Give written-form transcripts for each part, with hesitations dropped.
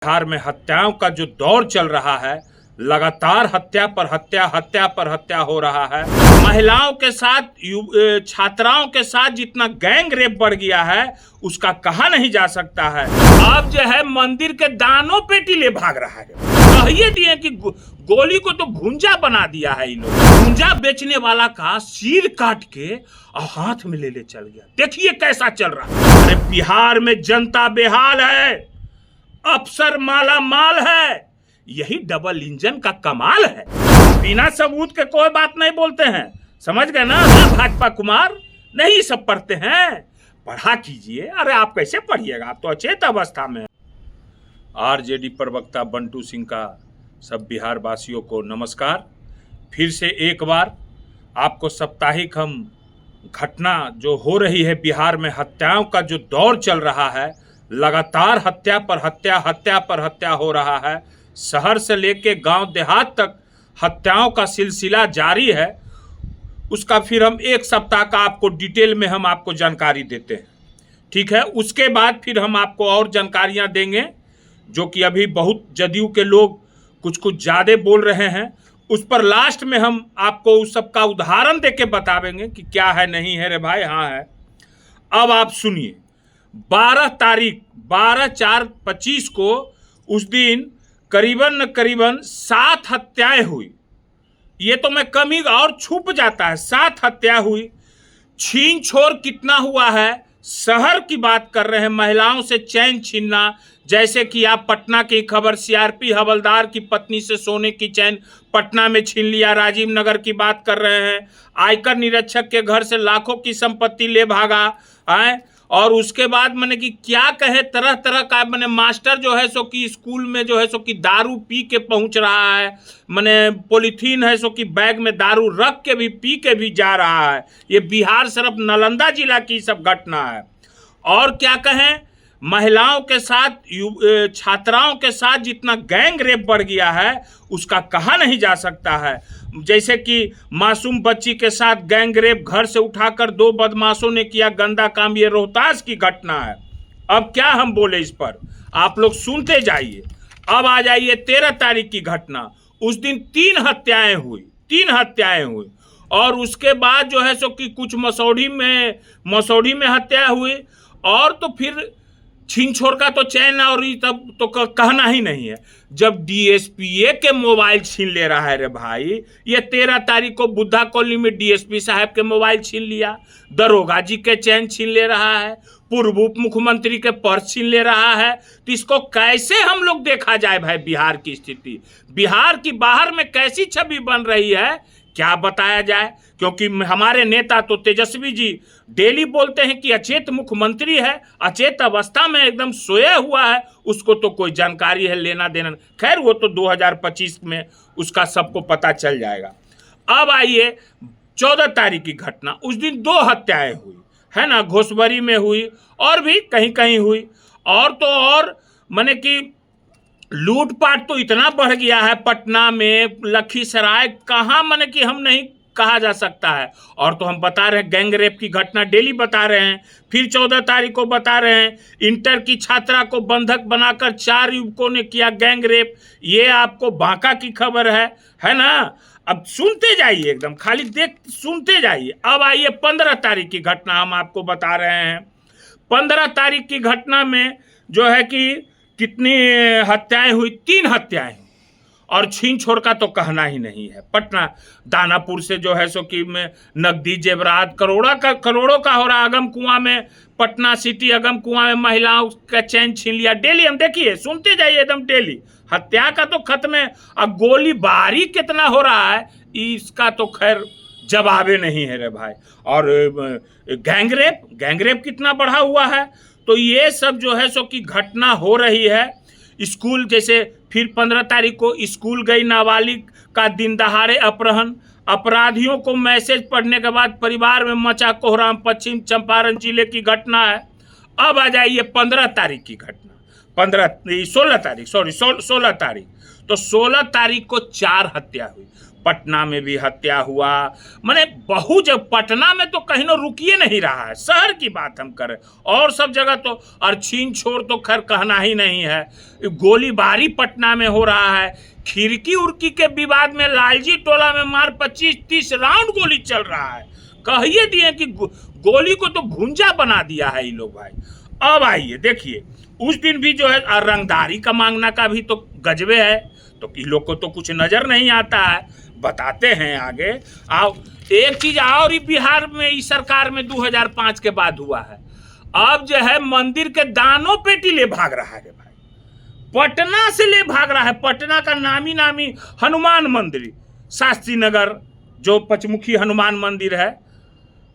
बिहार में हत्याओं का जो दौर चल रहा है, लगातार हत्या पर हत्या, हत्या पर हत्या हो रहा है। महिलाओं के साथ, छात्राओं के साथ जितना गैंग रेप बढ़ गया है उसका कहा नहीं जा सकता है। अब जो है मंदिर के दानों पेटी ले भाग रहा है। कहिए दिए कि गोली को तो भुंजा बना दिया है। इन लोग भुंजा बेचने वाला का सिर काट के और हाथ में ले चल गया। देखिए कैसा चल रहा है। अरे बिहार में जनता बेहाल है, अफसर माला माल है, यही डबल इंजन का कमाल है। बिना सबूत के कोई बात नहीं बोलते हैं, समझ गए ना भाजपा कुमार? नहीं सब पढ़ते हैं, पढ़ा कीजिए। अरे आप कैसे पढ़िएगा, आप तो अचेत अवस्था में। आरजेडी प्रवक्ता बंटू सिंह का सब बिहार वासियों को नमस्कार। फिर से एक बार आपको साप्ताहिक हम घटना जो हो रही है बिहार में, हत्याओं का जो दौर चल रहा है, लगातार हत्या पर हत्या, हत्या पर हत्या हो रहा है। शहर से लेके गांव देहात तक हत्याओं का सिलसिला जारी है। उसका फिर हम एक सप्ताह का आपको डिटेल में हम आपको जानकारी देते हैं, ठीक है? उसके बाद फिर हम आपको और जानकारियां देंगे, जो कि अभी बहुत जदयू के लोग कुछ कुछ ज़्यादा बोल रहे हैं। उस पर लास्ट में हम आपको उस सब का उदाहरण दे के बतावेंगे कि क्या है नहीं है रे भाई। हाँ है। अब आप सुनिए, 12 तारीख 12/4/25 को उस दिन करीबन 7 हत्याएं हुई। ये तो मैं कम ही और छुप जाता है। 7 हत्या हुई। छीन छोर कितना हुआ है, शहर की बात कर रहे हैं। महिलाओं से चैन छीनना, जैसे कि आप पटना की खबर, सीआरपी हवलदार की पत्नी से सोने की चैन पटना में छीन लिया। राजीव नगर की बात कर रहे हैं। आयकर निरीक्षक के घर से लाखों की संपत्ति ले भागा है। और उसके बाद मैंने कि क्या कहे, तरह तरह का मैंने मास्टर जो है सो कि स्कूल में जो है सो कि दारू पी के पहुंच रहा है। मैंने पॉलीथीन है सो कि बैग में दारू रख के भी पी के भी जा रहा है। ये बिहार सिर्फ नालंदा जिला की सब घटना है। और क्या कहें, महिलाओं के साथ, छात्राओं के साथ जितना गैंग रेप बढ़ गया है उसका कहा नहीं जा सकता है। जैसे कि मासूम बच्ची के साथ गैंग रेप, घर से उठाकर 2 बदमाशों ने किया गंदा काम। ये रोहतास की घटना है। अब क्या हम बोले इस पर, आप लोग सुनते जाइए। अब आ जाइए 13 तारीख की घटना। उस दिन 3 हत्याएं हुई। और उसके बाद जो है सो कि कुछ मसौढ़ी में हत्या हुई। और तो फिर छीन छोर का तो चैन और तब तो कहना ही नहीं है। जब डीएसपीए के मोबाइल छीन ले रहा है रे भाई, ये 13 तारीख को बुद्धा कॉलोनी में डीएसपी साहब के मोबाइल छीन लिया। दरोगा जी के चैन छीन ले रहा है। पूर्व उप मुख्यमंत्री के पर्स छीन ले रहा है। तो इसको कैसे हम लोग देखा जाए भाई? बिहार की स्थिति, बिहार की बाहर में कैसी छवि बन रही है, क्या बताया जाए? क्योंकि हमारे नेता तो तेजस्वी जी डेली बोलते हैं कि अचेत मुख्यमंत्री है, अचेत अवस्था में एकदम सोया हुआ है, उसको तो कोई जानकारी है लेना देना। खैर वो तो 2025 में उसका सबको पता चल जाएगा। अब आइए 14 तारीख की घटना। उस दिन 2 हत्याएं हुई है ना, घोसबरी में हुई और भी कहीं कहीं हुई। और तो और माने कि लूटपाट तो इतना बढ़ गया है पटना में, लखीसराय, कहाँ माने कि हम नहीं कहा जा सकता है। और तो हम बता रहे हैं गैंग रेप की घटना डेली बता रहे हैं। फिर 14 तारीख को बता रहे हैं इंटर की छात्रा को बंधक बनाकर 4 युवकों ने किया गैंग रेप। ये आपको बांका की खबर है ना? अब सुनते जाइए, एकदम खाली सुनते जाइए। अब आइए 15 तारीख की घटना हम आपको बता रहे हैं। 15 तारीख की घटना में जो है कि कितनी हत्याएं हुई, 3 हत्याएं। और छीन छोड़ का तो कहना ही नहीं है। पटना दानापुर से जो है सो कि में नकदी जेवरात करोड़ों का हो रहा। अगम कुआं में, पटना सिटी अगम कुआं में महिलाओं का चैन छीन लिया। डेली हम देखिए, सुनते जाइए एकदम डेली। हत्या का तो खत्म है, अब गोलीबारी कितना हो रहा है इसका तो खैर जवाबे नहीं है रे भाई। और गैंग रेप कितना बढ़ा हुआ है। तो ये सब जो है सो कि घटना हो रही है। स्कूल जैसे फिर 15 तारीख को स्कूल गई नाबालिग का दिन दहाड़े अपहरण। अपराधियों को मैसेज पढ़ने के बाद परिवार में मचा कोहराम। पश्चिम चंपारण जिले की घटना है। अब आ जाइए 15 तारीख की घटना। 16 तारीख। तो 16 तारीख को 4 हत्या हुई। पटना में भी हत्या हुआ, माने बहु जब पटना में तो कहीं न रुकिए नहीं रहा है, शहर की बात हम करें, और सब जगह तो, और छीन छोड़ तो खैर कहना ही नहीं है। गोलीबारी पटना में हो रहा है, खिड़की उड़की के विवाद में लालजी टोला में मार 25-30 राउंड गोली चल रहा है। कहिए दिए कि गोली को तो भुंजा बना दिया है ये लोग भाई। अब आइए देखिए, उस दिन भी जो है रंगदारी का मांगना का भी तो गजबे है, तो इन लोग को तो कुछ नजर नहीं आता है, बताते हैं आगे। आओ एक चीज और बिहार में इस सरकार में 2005 के बाद हुआ है, अब जो है मंदिर के दानों पेटी ले भाग रहा है भाई, पटना से ले भाग रहा है। पटना का नामी नामी हनुमान मंदिर, शास्त्री नगर जो पचमुखी हनुमान मंदिर है,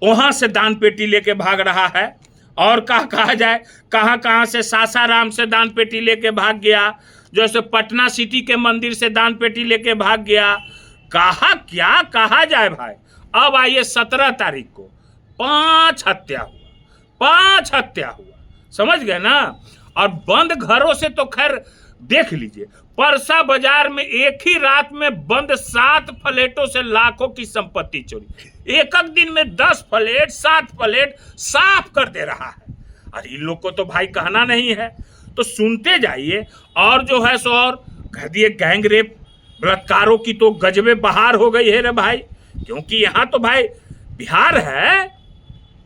वहां से दान पेटी लेके भाग रहा है। और कहा जाए कहाँ से सासाराम से दान पेटी लेके भाग गया, जैसे पटना सिटी के मंदिर से दान पेटी लेके भाग गया, कहा क्या कहा जाए भाई। अब आइए 17 तारीख को 5 हत्या हुआ, समझ गए ना। और बंद घरों से तो खैर देख लीजिए, परसा बाजार में एक ही रात में बंद 7 फ्लैटों से लाखों की संपत्ति चोरी, एक दिन में 10 फ्लैट 7 फ्लैट साफ कर दे रहा है। और इन लोग को तो भाई कहना नहीं है, तो सुनते जाइए। और जो है सो और कह दिए गैंग रेप बलात्कारों की तो गजबे बहार हो गई है रे भाई, क्योंकि यहाँ तो भाई बिहार है,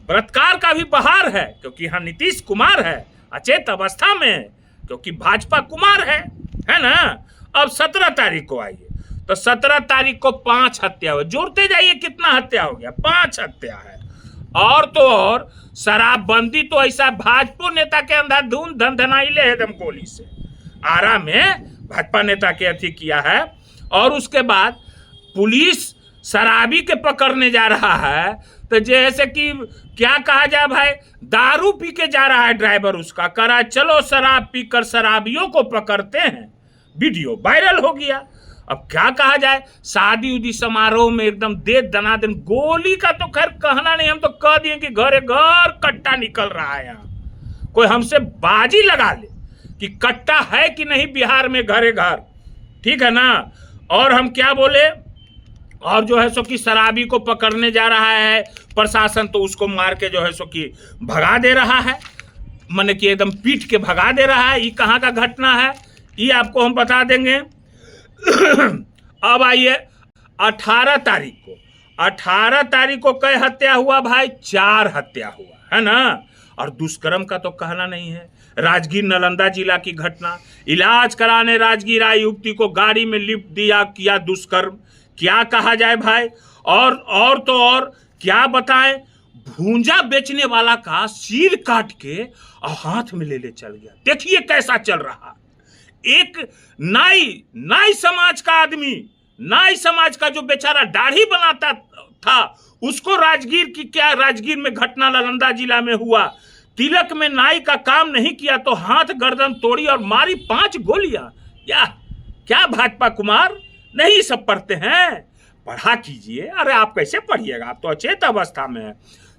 बलात्कार का भी बहार है, क्योंकि यहाँ नीतीश कुमार है अचेत अवस्था में, क्योंकि भाजपा कुमार है ना। अब 17 तारीख को आइए, तो 17 तारीख को 5 हत्या हुआ, जोड़ते जाइए कितना हत्या हो गया, 5 हत्या है। और तो और शराबबंदी तो ऐसा भाजपा नेता के अंधाधुंध धंधनाइले एकदम गोली से आरा में भाजपा नेता के अथी किया है। और उसके बाद पुलिस शराबी के पकड़ने जा रहा है, तो जैसे कि क्या कहा जाए भाई, दारू पी के जा रहा है ड्राइवर उसका, करा चलो शराब पीकर शराबियों को पकड़ते हैं, वीडियो वायरल हो गया। अब क्या कहा जाए, शादी उदी समारोह में एकदम दे दनादन गोली का तो खैर कहना नहीं, हम तो कह दिए कि घरे घर कट्टा निकल रहा है। यहाँ कोई हमसे बाजी लगा ले कि कट्टा है कि नहीं बिहार में घरे घर, ठीक है ना। और हम क्या बोले, और जो है सो कि शराबी को पकड़ने जा रहा है प्रशासन, तो उसको मार के जो है सो कि भगा दे रहा है, माने कि एकदम पीट के भगा दे रहा है। ये कहाँ का घटना है ये आपको हम बता देंगे। अब आइए 18 तारीख को कई हत्या हुआ भाई, 4 हत्या हुआ है ना। और दुष्कर्म का तो कहना नहीं है, राजगीर नालंदा जिला की घटना, इलाज कराने राजगीर आई युवती को गाड़ी में लिफ्ट दिया, किया दुष्कर्म, क्या कहा जाए भाई। और तो और क्या बताएं, भूंजा बेचने वाला का सिर काट के और हाथ में ले चल गया। देखिए कैसा चल रहा, एक नाई समाज का आदमी, नाई समाज का जो बेचारा दाढ़ी बनाता था, उसको राजगीर में घटना नालंदा जिला में हुआ, तिलक में नाई का काम नहीं किया तो हाथ गर्दन तोड़ी और मारी 5 गोलियां। क्या भाजपा कुमार नहीं सब पढ़ते हैं, पढ़ा कीजिए। अरे आप कैसे पढ़िएगा, आप तो अचेत अवस्था में है।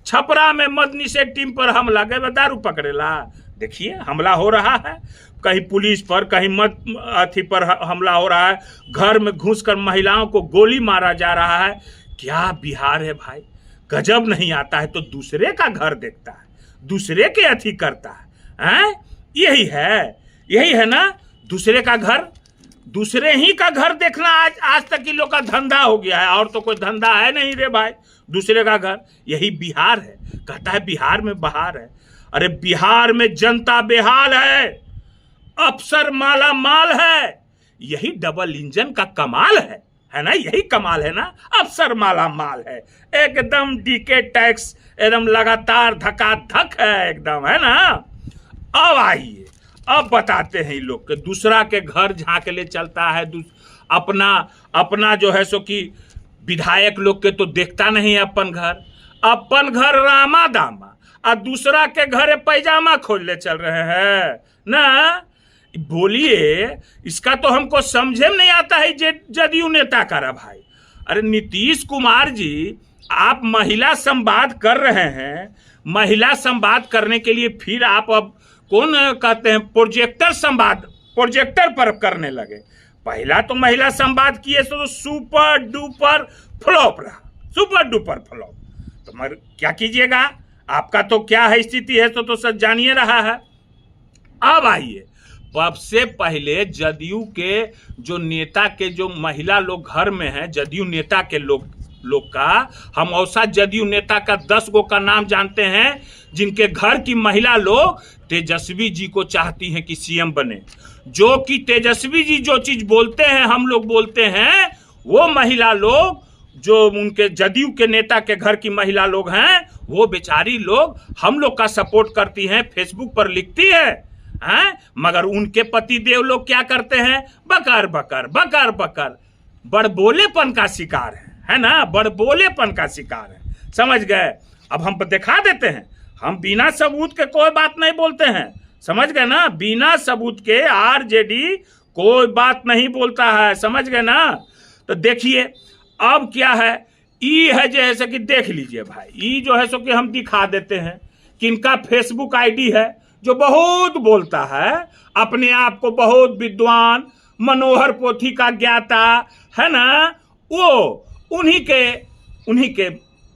छपरा में मद निषेध टीम पर हमला, गए दारू पकड़ेला, देखिए हमला हो रहा है, कहीं पुलिस पर कहीं मद अथी पर हमला हो रहा है, घर में घुसकर महिलाओं को गोली मारा जा रहा है। क्या बिहार है भाई, गजब नहीं आता है तो दूसरे का घर देखता है, दूसरे के अथी करता है। यही है ना, दूसरे का घर, दूसरे ही का घर देखना आज तक की लोग का धंधा हो गया है, और तो कोई धंधा है नहीं रे भाई, दूसरे का घर। यही बिहार है, कहता है बिहार में बहार है। अरे बिहार में जनता बेहाल है, अफसर माला माल है, यही डबल इंजन का कमाल है ना, यही कमाल है ना, अफसर माला माल है, एकदम डीके टैक्स एकदम लगातार धकाधक है एकदम, है ना। अब आइए, अब बताते हैं इन लोग के दूसरा के घर झांक ले चलता है, अपना जो है सो कि विधायक लोग के तो देखता नहीं है अपन घर रामा दामा, और दूसरा के घरे पैजामा खोल ले चल रहे हैं ना। बोलिए, इसका तो हमको समझे में नहीं आता है जदयू नेता का भाई। अरे नीतीश कुमार जी, आप महिला संवाद कर रहे हैं, महिला संवाद करने के लिए फिर आप अब कौन कहते हैं प्रोजेक्टर संवाद, प्रोजेक्टर पर करने लगे। पहला तो महिला संवाद किए तो सुपर डुपर फ्लॉप रहा, सुपर डुपर फ्लॉप। तो मगर क्या कीजिएगा, आपका तो क्या है स्थिति है तो सब जानिए रहा है। अब आइए, सबसे पहले जदयू के जो नेता के जो महिला लोग घर में हैं, जदयू नेता के लोग का हम औसा जदयू नेता का 10 गो का नाम जानते हैं जिनके घर की महिला लोग तेजस्वी जी को चाहती हैं कि सीएम बने। जो कि तेजस्वी जी जो चीज बोलते हैं हम लोग बोलते हैं, वो महिला लोग जो उनके जदयू के नेता के घर की महिला लोग हैं वो बेचारी लोग हम लोग का सपोर्ट करती हैं, फेसबुक पर लिखती हैं, मगर उनके पति देव लोग क्या करते हैं, बकर बकर बकर बकर बड़बोलेपन का शिकार है ना, बड़बोलेपन का शिकार है, समझ गए। अब हम दिखा देते हैं, हम बिना सबूत के कोई बात नहीं बोलते हैं, समझ गए ना, बिना सबूत के आरजेडी कोई बात नहीं बोलता है, समझ गए ना। तो देखिए अब क्या है, ई है जैसे कि देख लीजिए भाई, ई जो है सो कि हम दिखा देते हैं कि इनका फेसबुक आईडी है जो बहुत बोलता है, अपने आप को बहुत विद्वान, मनोहर पोथी का ज्ञाता है ना, वो उन्हीं के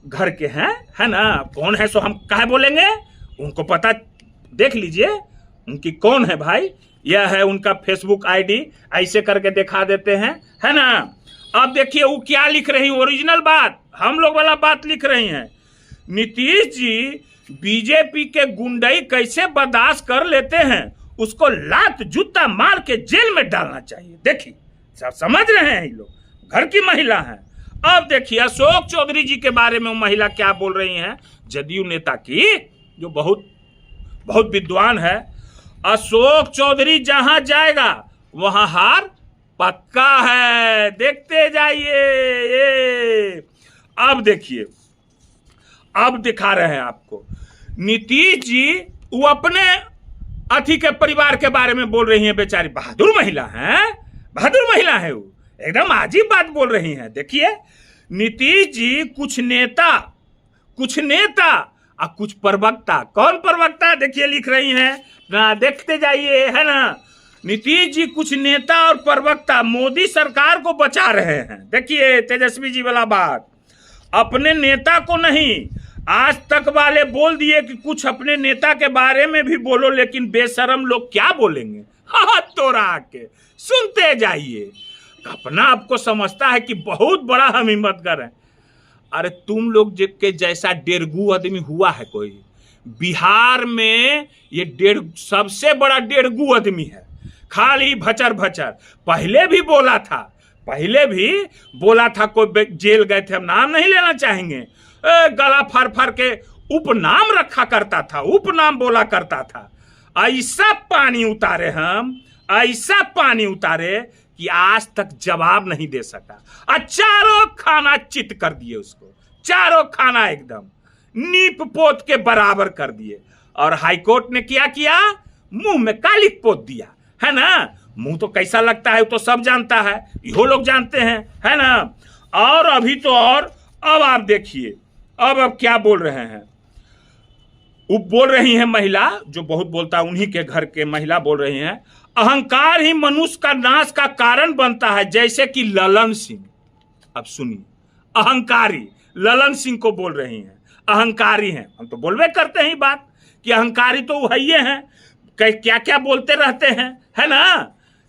घर के हैं, है ना। कौन है सो हम काहे बोलेंगे, उनको पता, देख लीजिए उनकी कौन है भाई, यह है उनका फेसबुक आईडी, ऐसे करके दिखा देते हैं, है ना। अब देखिए वो क्या लिख रही, ओरिजिनल बात, हम लोग वाला बात लिख रही हैं, नीतीश जी बीजेपी के गुंडई कैसे बर्दाश्त कर लेते हैं, उसको लात जूता मार के जेल में डालना चाहिए। देखिए सब समझ रहे हैं, ये लोग घर की महिला हैं। अब देखिए अशोक चौधरी जी के बारे में वो महिला क्या बोल रही हैं, जदयू नेता की जो बहुत बहुत विद्वान है, अशोक चौधरी जहां जाएगा वहां हार पक्का है, देखते जाइए। अब देखिए, अब दिखा रहे हैं आपको, नीतीश जी वो अपने अथी के परिवार के बारे में बोल रही हैं, बेचारी बहादुर महिला हैं, बहादुर महिला है, वो एकदम अजीब बात बोल रही हैं। देखिए नीतीश जी कुछ नेता और कुछ प्रवक्ता, कौन प्रवक्ता, देखिए लिख रही हैं ना, देखते जाइए, है ना। नीतीश जी कुछ नेता और प्रवक्ता मोदी सरकार को बचा रहे हैं। देखिए तेजस्वी जी वाला बात, अपने नेता को नहीं, आज तक वाले बोल दिए कि कुछ अपने नेता के बारे में भी बोलो, लेकिन बेशरम लोग क्या बोलेंगे, हाथ तोड़ा के सुनते जाइए। अपना आपको समझता है कि बहुत बड़ा हम हिम्मतगर हैं। अरे तुम लोग के जैसा डेढ़गू आदमी हुआ है कोई बिहार में, ये सबसे बड़ा डेढ़गू आदमी है, खाली भचर भचर। पहले भी बोला था, कोई जेल गए थे, हम नाम नहीं लेना चाहेंगे, गला फाड़ फाड़ के उपनाम रखा करता था, उपनाम बोला करता था। ऐसा पानी उतारे हम, ऐसा पानी उतारे कि आज तक जवाब नहीं दे सका। चारों खाना चित कर दिए उसको, चारों खाना एकदम नीप पोत के बराबर कर दिए। और हाईकोर्ट ने क्या किया, मुंह में कालिक पोत दिया, है ना। मुंह तो कैसा लगता है वो तो सब जानता है, यो लोग जानते हैं, है ना। और अभी तो और अब आप देखिए, अब क्या बोल रहे हैं, वो बोल रही हैं महिला जो बहुत बोलता है, उन्हीं के घर के महिला बोल रही हैं, अहंकार ही मनुष्य का नाश का कारण बनता है, जैसे कि ललन सिंह। अब सुनिए, अहंकारी ललन सिंह को बोल रही हैं, अहंकारी हैं। हम तो बोलवे करते हैं बात कि अहंकारी तो वही हैं, क्या क्या बोलते रहते हैं, है ना,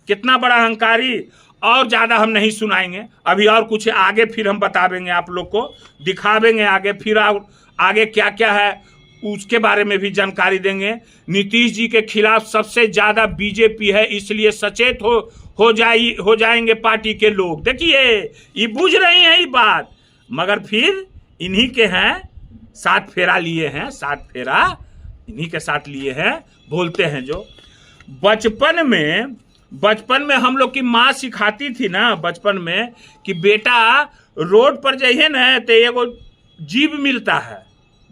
कितना बड़ा अहंकारी। और ज्यादा हम नहीं सुनाएंगे, अभी और कुछ आगे फिर हम बतावेंगे, आप लोग को दिखावेंगे आगे, फिर आगे क्या क्या है उसके बारे में भी जानकारी देंगे। नीतीश जी के खिलाफ सबसे ज्यादा बीजेपी है, इसलिए सचेत हो जाएंगे पार्टी के लोग। देखिए ये बुझ रही हैं ये बात, मगर फिर इन्हीं के हैं, 7 फेरा लिए हैं, 7 फेरा इन्हीं के साथ लिए हैं, बोलते हैं जो। बचपन में हम लोग की माँ सिखाती थी ना, बचपन में, कि बेटा रोड पर जाइए ना तो एगो जीव मिलता है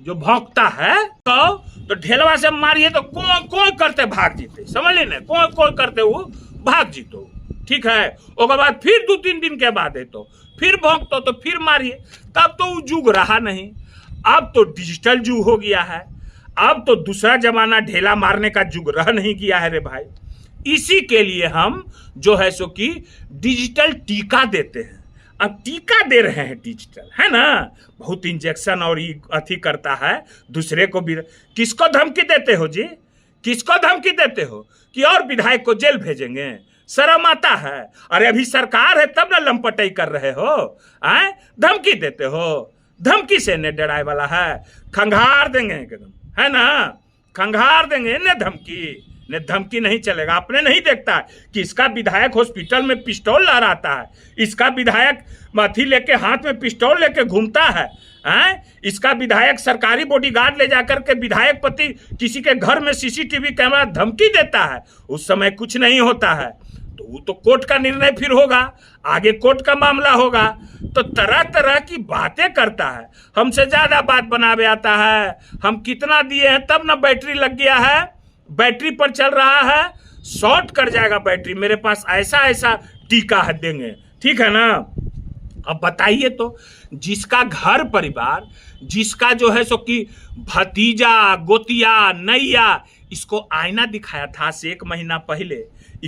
जो भौंकता है, तो ढेलवा से मारिए तो कोई करते भाग जीते, समझ लेना, कोई करते वो भाग जीतो, ठीक है। उसके बाद फिर 2-3 दिन के बाद है तो फिर भौंकतो तो फिर मारिए। तब तो वो जुग रहा नहीं, अब तो डिजिटल जुग हो गया है, अब तो दूसरा जमाना ढेला मारने का जुग रह नहीं गया है रे भाई। इसी के लिए हम जो है सो कि डिजिटल टीका देते हैं। अब टीका दे रहे हैं डिजिटल, है ना, बहुत इंजेक्शन और अथी करता है, दूसरे को भी। किसको धमकी देते हो जी, किसको धमकी देते हो कि और विधायक को जेल भेजेंगे? शर्म आता है? अरे अभी सरकार है तब ना लंपटाई कर रहे हो, आए धमकी देते हो। धमकी से ने डराए वाला है, खंगार देंगे एकदम, है ना, खंगार देंगे ने धमकी। ने धमकी नहीं चलेगा। आपने नहीं देखता है कि इसका विधायक हॉस्पिटल में पिस्टल लहराता है, इसका विधायक माथी लेके हाथ में पिस्टल लेके घूमता है, इसका विधायक सरकारी बॉडीगार्ड ले जाकर के विधायक पति किसी के घर में सीसीटीवी कैमरा धमकी देता है, उस समय कुछ नहीं होता है। तो वो तो कोर्ट का निर्णय फिर होगा, आगे कोर्ट का मामला होगा। तो तरह तरह की बातें करता है, हमसे ज्यादा बात बनावे आता है। हम कितना दिए हैं तब ना बैटरी लग गया है, बैटरी पर चल रहा है, शॉर्ट कर जाएगा बैटरी। मेरे पास ऐसा ऐसा टीका है, देंगे, ठीक है ना। अब बताइए तो, जिसका घर परिवार, जिसका जो है सो कि भतीजा गोतिया नैया, इसको आईना दिखाया था से 1 महीना पहले,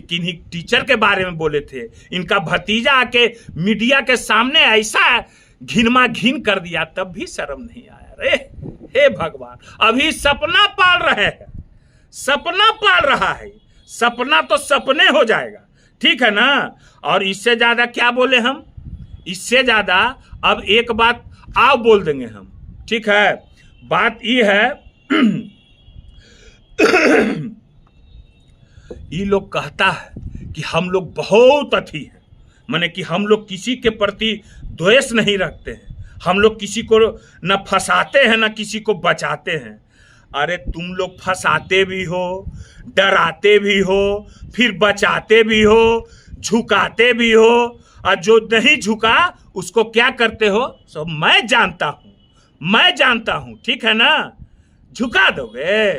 किन्हीं टीचर के बारे में बोले थे, इनका भतीजा आके मीडिया के सामने ऐसा घिनमा घिन कर दिया, तब भी शर्म नहीं आया। रे हे भगवान, अभी सपना पाल रहे हैं, सपना पाल रहा है, सपना तो सपने हो जाएगा, ठीक है ना। और इससे ज्यादा क्या बोले हम, इससे ज्यादा अब एक बात आओ बोल देंगे हम, ठीक है। बात ये है ये लोग कहता है कि हम लोग बहुत अथी हैं, माने कि हम लोग किसी के प्रति द्वेष नहीं रखते हैं, हम लोग किसी को न फंसाते हैं न किसी को बचाते हैं। अरे तुम लोग फंसाते भी हो, डराते भी हो, फिर बचाते भी हो, झुकाते भी हो, और जो नहीं झुका उसको क्या करते हो सब मैं जानता हूं, मैं जानता हूं, ठीक है ना। झुका दोगे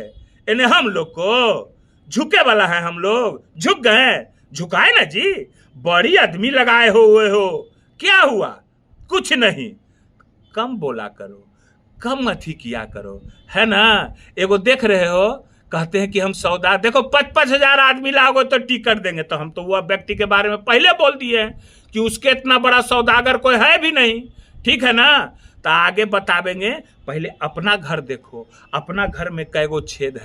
इन्हें, हम लोग को झुके वाला है, हम लोग झुक गए, झुकाए ना जी। बड़ी आदमी लगाए हुए हो, क्या हुआ, कुछ नहीं। कम बोला करो, कम अथी किया करो, है ना। एगो देख रहे हो, कहते हैं कि हम सौदा, देखो 5-5 हजार आदमी लाओगे तो टिकट देंगे, तो हम तो वह व्यक्ति के बारे में पहले बोल दिए हैं कि उसके इतना बड़ा सौदागर कोई है भी नहीं, ठीक है ना। तो आगे बतावेंगे, पहले अपना घर देखो, अपना घर में कैगो छेद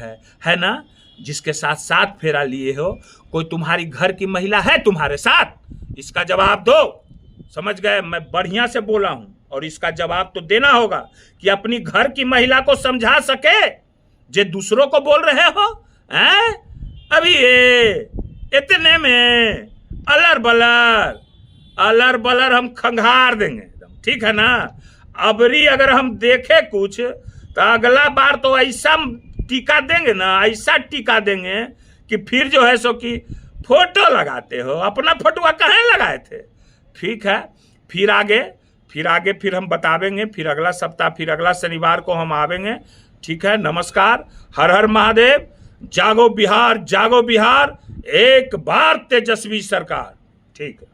है ना। जिसके साथ 7 फेरा लिए हो, कोई तुम्हारी घर की महिला है तुम्हारे साथ, इसका जवाब दो। समझ गए, मैं बढ़िया से बोला हूं, और इसका जवाब तो देना होगा कि अपनी घर की महिला को समझा सके, जे दूसरों को बोल रहे हो, हैं? अभी इतने में अलर बलर हम खंगार देंगे एकदम, ठीक है ना। अबरी अगर हम देखे कुछ, तो अगला बार तो ऐसा टीका देंगे ना, ऐसा टीका देंगे कि फिर जो है सो कि फोटो लगाते हो, अपना फोटो कहाँ लगाए थे। ठीक है, फिर आगे फिर हम बतावेंगे, फिर अगला सप्ताह, फिर अगला शनिवार को हम आवेंगे। ठीक है, नमस्कार, हर हर महादेव, जागो बिहार, जागो बिहार, एक बार तेजस्वी सरकार। ठीक है।